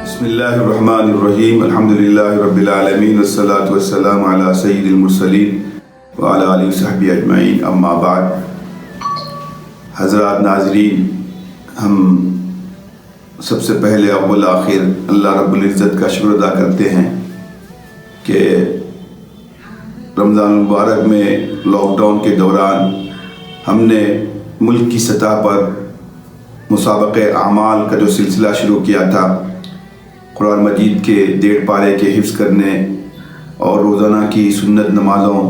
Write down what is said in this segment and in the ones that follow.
بسم اللہ الرحمن الرحیم الحمدللہ رب العالمین والصلاة والسلام علی سید المرسلین وعلی آلہ وصحبہ اجمعین، اما بعد۔ حضرات ناظرین، ہم سب سے پہلے اول آخر اللہ رب العزت کا شکر ادا کرتے ہیں کہ رمضان المبارک میں لاک ڈاؤن کے دوران ہم نے ملک کی سطح پر مسابقہ اعمال کا جو سلسلہ شروع کیا تھا، قرآن مجید کے 1.5 پارے کے حفظ کرنے اور روزانہ کی سنت نمازوں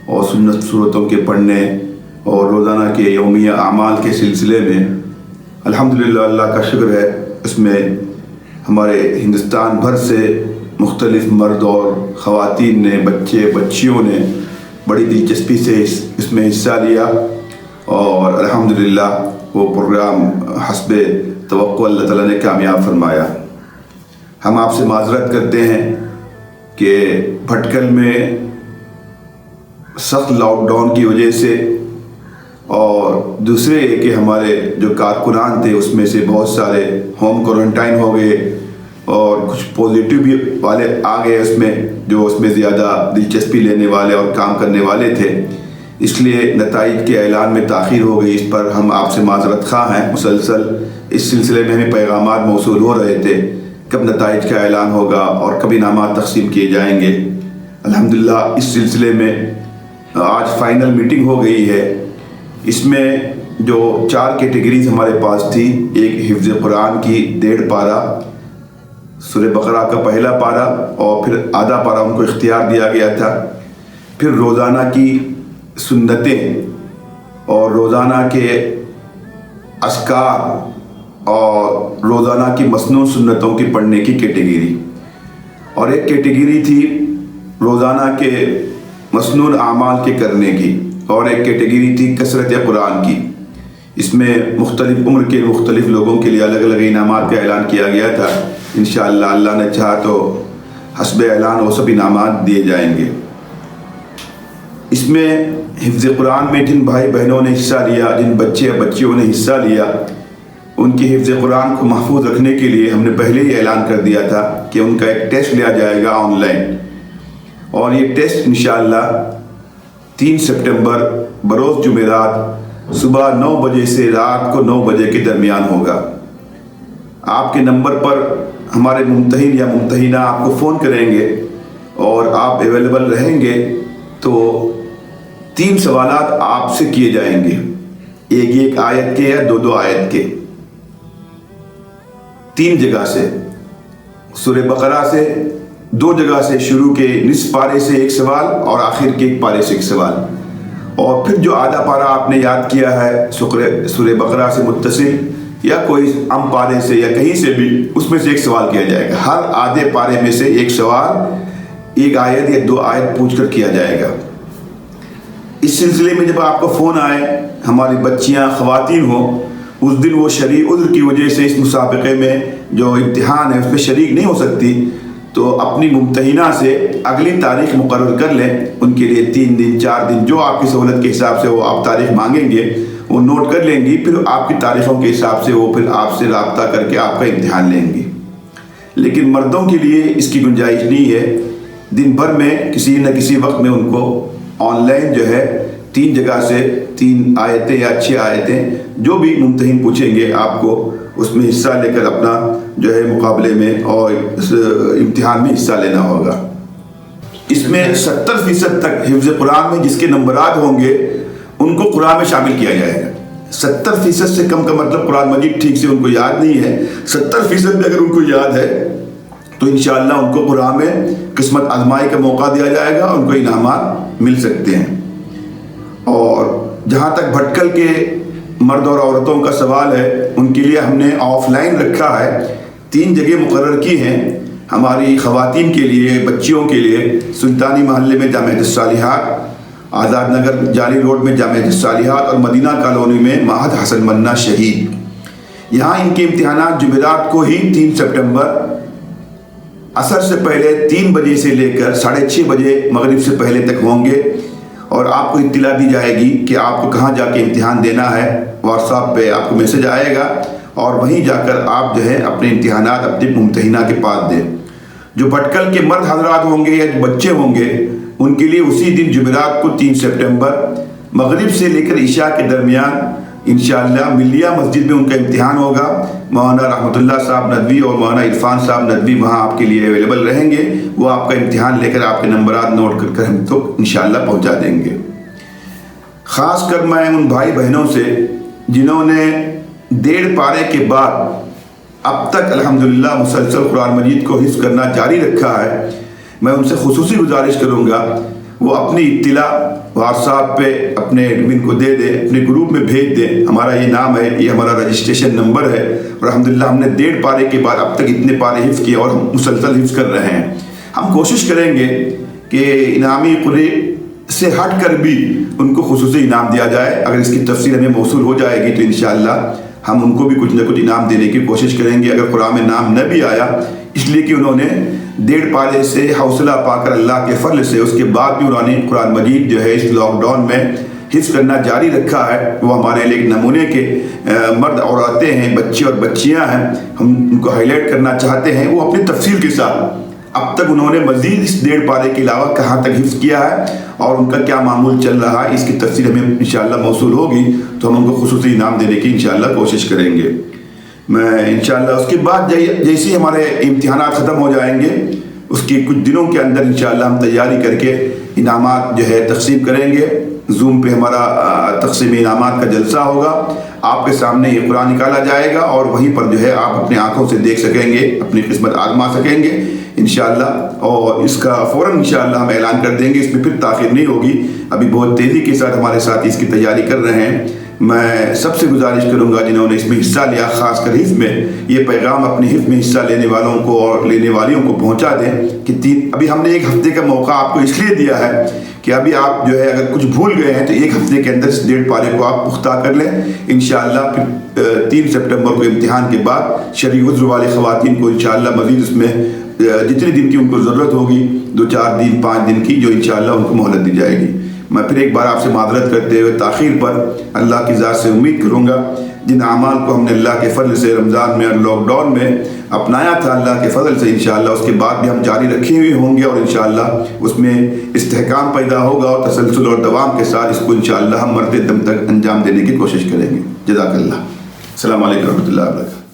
اور سنت صورتوں کے پڑھنے اور روزانہ کے یومیہ اعمال کے سلسلے میں الحمدللہ اللہ کا شکر ہے، اس میں ہمارے ہندوستان بھر سے مختلف مرد اور خواتین نے، بچے بچیوں نے بڑی دلچسپی سے اس میں حصہ لیا اور الحمدللہ وہ پروگرام حسب توقع اللہ تعالیٰ نے کامیاب فرمایا۔ ہم آپ سے معذرت کرتے ہیں کہ بھٹکل میں سخت لاک ڈاؤن کی وجہ سے اور دوسرے کہ ہمارے جو کارکنان تھے اس میں سے بہت سارے ہوم کوارنٹائن ہو گئے اور کچھ پازیٹیو بھی والے آ گئے اس میں زیادہ دلچسپی لینے والے اور کام کرنے والے تھے، اس لیے نتائج کے اعلان میں تاخیر ہو گئی۔ اس پر ہم آپ سے معذرت خواہ ہیں۔ مسلسل اس سلسلے میں ہمیں پیغامات موصول ہو رہے تھے کب نتائج کا اعلان ہوگا اور کب انعامات تقسیم کیے جائیں گے۔ الحمدللہ اس سلسلے میں آج فائنل میٹنگ ہو گئی ہے۔ اس میں جو 4 کیٹیگریز ہمارے پاس تھی، ایک حفظ قرآن کی 1.5 پارہ، سورہ بقرہ کا پہلا پارہ اور پھر آدھا پارہ ان کو اختیار دیا گیا تھا، پھر روزانہ کی سنتیں اور روزانہ کے اذکار اور روزانہ کی مسنون سنتوں کی پڑھنے کی کیٹیگری، اور ایک کیٹیگری تھی روزانہ کے مسنون اعمال کے کرنے کی، اور ایک کیٹیگری تھی کثرت قرآن کی۔ اس میں مختلف عمر کے مختلف لوگوں کے لیے الگ الگ انعامات کا اعلان کیا گیا تھا۔ انشاءاللہ اللہ نے چاہا تو حسب اعلان وہ سب انعامات دیے جائیں گے۔ اس میں حفظ قرآن میں جن بھائی بہنوں نے حصہ لیا، جن بچے بچیوں نے حصہ لیا، ان کی حفظ قرآن کو محفوظ رکھنے کے لیے ہم نے پہلے ہی اعلان کر دیا تھا کہ ان کا ایک ٹیسٹ لیا جائے گا آن لائن، اور یہ ٹیسٹ انشاءاللہ 3 سپٹمبر بروز جمعرات صبح 9 بجے سے رات کو 9 بجے کے درمیان ہوگا۔ آپ کے نمبر پر ہمارے ممتحن یا ممتحنہ آپ کو فون کریں گے اور آپ اویلیبل رہیں گے تو 3 سوالات آپ سے کیے جائیں گے، ایک آیت کے یا 2 آیت کے، 3 جگہ سے، سورہ بقرہ سے 2 جگہ سے شروع کے نصف پارے سے 1 سوال اور آخر کے 1 پارے سے 1 سوال، اور پھر جو آدھا پارہ آپ نے یاد کیا ہے سورہ بقرہ سے متصل یا کوئی عام پارے سے یا کہیں سے بھی، اس میں سے 1 سوال کیا جائے گا۔ ہر آدھے پارے میں سے 1 سوال، 1 آیت یا 2 آیت پوچھ کر کیا جائے گا۔ اس سلسلے میں جب آپ کو فون آئے، ہماری بچیاں خواتین ہوں، اس دن وہ شرعی عذر کی وجہ سے اس مسابقے میں جو امتحان ہے اس میں شریک نہیں ہو سکتی، تو اپنی ممتحنہ سے اگلی تاریخ مقرر کر لیں۔ ان کے لیے 3 دن 4 دن جو آپ کی سہولت کے حساب سے وہ آپ تاریخ مانگیں گے وہ نوٹ کر لیں گی، پھر آپ کی تاریخوں کے حساب سے وہ پھر آپ سے رابطہ کر کے آپ کا امتحان لیں گی۔ لیکن مردوں کے لیے اس کی گنجائش نہیں ہے، دن بھر میں کسی نہ کسی وقت میں ان کو آن لائن جو ہے 3 جگہ سے 3 آیتیں یا 6 آیتیں جو بھی ممتحن پوچھیں گے آپ کو اس میں حصہ لے کر اپنا جو ہے مقابلے میں اور اس امتحان میں حصہ لینا ہوگا۔ اس میں 70% تک حفظ قرآن میں جس کے نمبرات ہوں گے ان کو قرآن میں شامل کیا جائے گا۔ 70% سے کم کا مطلب قرآن مجید ٹھیک سے ان کو یاد نہیں ہے، 70% بھی اگر ان کو یاد ہے تو انشاءاللہ ان کو قرآن میں قسمت آزمائی کا موقع دیا جائے گا، ان کو انعامات مل سکتے ہیں۔ اور جہاں تک بھٹکل کے مرد اور عورتوں کا سوال ہے، ان کے لیے ہم نے آف لائن رکھا ہے، 3 جگہ مقرر کی ہیں ہماری خواتین کے لیے، بچیوں کے لیے۔ سلطانی محلے میں جامعہ الصالحات، آزاد نگر جالی روڈ میں جامعہ الصالحات، اور مدینہ کالونی میں معہد حسن منا شہید۔ یہاں ان کے امتحانات جمعرات کو ہی 3 سپٹمبر عصر سے پہلے 3 بجے سے لے کر 6:30 بجے مغرب سے پہلے تک ہوں گے، اور آپ کو اطلاع دی جائے گی کہ آپ کو کہاں جا کے امتحان دینا ہے۔ واٹس ایپ پہ آپ کو میسج آئے گا اور وہیں جا کر آپ جو ہے اپنے امتحانات اپنے ممتحنہ کے پاس دیں۔ جو بھٹکل کے مرد حضرات ہوں گے یا جو بچے ہوں گے ان کے لیے اسی دن جمعرات کو 3 سپٹمبر مغرب سے لے کر عشاء کے درمیان انشاءاللہ ملیہ مسجد میں ان کا امتحان ہوگا۔ مولانا رحمت اللہ صاحب ندوی اور مولانا عرفان صاحب ندوی وہاں آپ کے لیے اویلیبل رہیں گے، وہ آپ کا امتحان لے کر آپ کے نمبرات نوٹ کر ہم تک انشاءاللہ پہنچا دیں گے۔ خاص کر میں ان بھائی بہنوں سے جنہوں نے 1.5 پارے کے بعد اب تک الحمدللہ مسلسل قرآن مجید کو حفظ کرنا جاری رکھا ہے، میں ان سے خصوصی گزارش کروں گا وہ اپنی اطلاع واٹس ایپ پہ اپنے ایڈمن کو دے دیں، اپنے گروپ میں بھیج دیں۔ ہمارا یہ نام ہے، یہ ہمارا رجسٹریشن نمبر ہے اور الحمدللہ ہم نے 1.5 پارے کے بعد اب تک اتنے پارے حفظ کیے اور ہم مسلسل حفظ کر رہے ہیں۔ ہم کوشش کریں گے کہ انعامی قرعے سے ہٹ کر بھی ان کو خصوصی انعام دیا جائے۔ اگر اس کی تفصیل ہمیں موصول ہو جائے گی تو انشاءاللہ ہم ان کو بھی کچھ نہ کچھ انعام دینے کی کوشش کریں گے۔ اگر قرآن میں نام نہ بھی آیا اس لیے کہ انہوں نے 1.5 پارے سے حوصلہ پا کر اللہ کے فضل سے اس کے بعد بھی انہوں نے قرآن مجید جو ہے اس لاک ڈاؤن میں حفظ کرنا جاری رکھا ہے، وہ ہمارے لیے ایک نمونے کے مرد عورتیں ہیں، بچے اور بچیاں ہیں۔ ہم ان کو ہائی لائٹ کرنا چاہتے ہیں، وہ اپنی تفصیل کے ساتھ اب تک انہوں نے مزید اس 1.5 پارے کے علاوہ کہاں تک حفظ کیا ہے اور ان کا کیا معمول چل رہا ہے، اس کی تفصیل ہمیں انشاءاللہ موصول ہوگی تو ہم ان کو خصوصی انعام دینے کی انشاءاللہ کوشش کریں گے۔ میں انشاءاللہ اس کے بعد جیسے ہمارے امتحانات ختم ہو جائیں گے اس کے کچھ دنوں کے اندر انشاءاللہ ہم تیاری کر کے انعامات جو ہے تقسیم کریں گے۔ زوم پہ ہمارا تقسیم انعامات کا جلسہ ہوگا، آپ کے سامنے یہ قرآن نکالا جائے گا اور وہیں پر جو ہے آپ اپنی آنکھوں سے دیکھ سکیں گے، اپنی قسمت آزما سکیں گے انشاءاللہ، اور اس کا فوراً انشاءاللہ ہم اعلان کر دیں گے، اس میں پھر تاخیر نہیں ہوگی۔ ابھی بہت تیزی کے ساتھ ہمارے ساتھی اس کی تیاری کر رہے ہیں۔ میں سب سے گزارش کروں گا جنہوں نے اس میں حصہ لیا، خاص کر حفظ میں، یہ پیغام اپنے حفظ میں حصہ لینے والوں کو اور لینے والیوں کو پہنچا دیں کہ ابھی ہم نے 1 ہفتے کا موقع آپ کو اس لیے دیا ہے کہ ابھی آپ جو ہے اگر کچھ بھول گئے ہیں تو 1 ہفتے کے اندر اس 1.5 پارے کو آپ پختہ کر لیں انشاءاللہ۔ پھر 3 سپٹمبر کو امتحان کے بعد شرعی عذر والے خواتین کو انشاءاللہ مزید اس میں جتنے دن کی ان کو ضرورت ہوگی 2-4 دن 5 دن کی جو انشاءاللہ ان کو مہلت دی جائے گی۔ میں پھر ایک بار آپ سے معذرت کرتے ہوئے تاخیر پر اللہ کی ذات سے امید کروں گا جن اعمال کو ہم نے اللہ کے فضل سے رمضان میں اور لاک ڈاؤن میں اپنایا تھا اللہ کے فضل سے انشاءاللہ اس کے بعد بھی ہم جاری رکھے ہوئے ہوں گے اور انشاءاللہ اس میں استحکام پیدا ہوگا اور تسلسل اور دوام کے ساتھ اس کو انشاءاللہ ہم مرتے دم تک انجام دینے کی کوشش کریں گے۔ جزاک اللہ۔ السلام علیکم ورحمۃ اللہ وبرکاتہ۔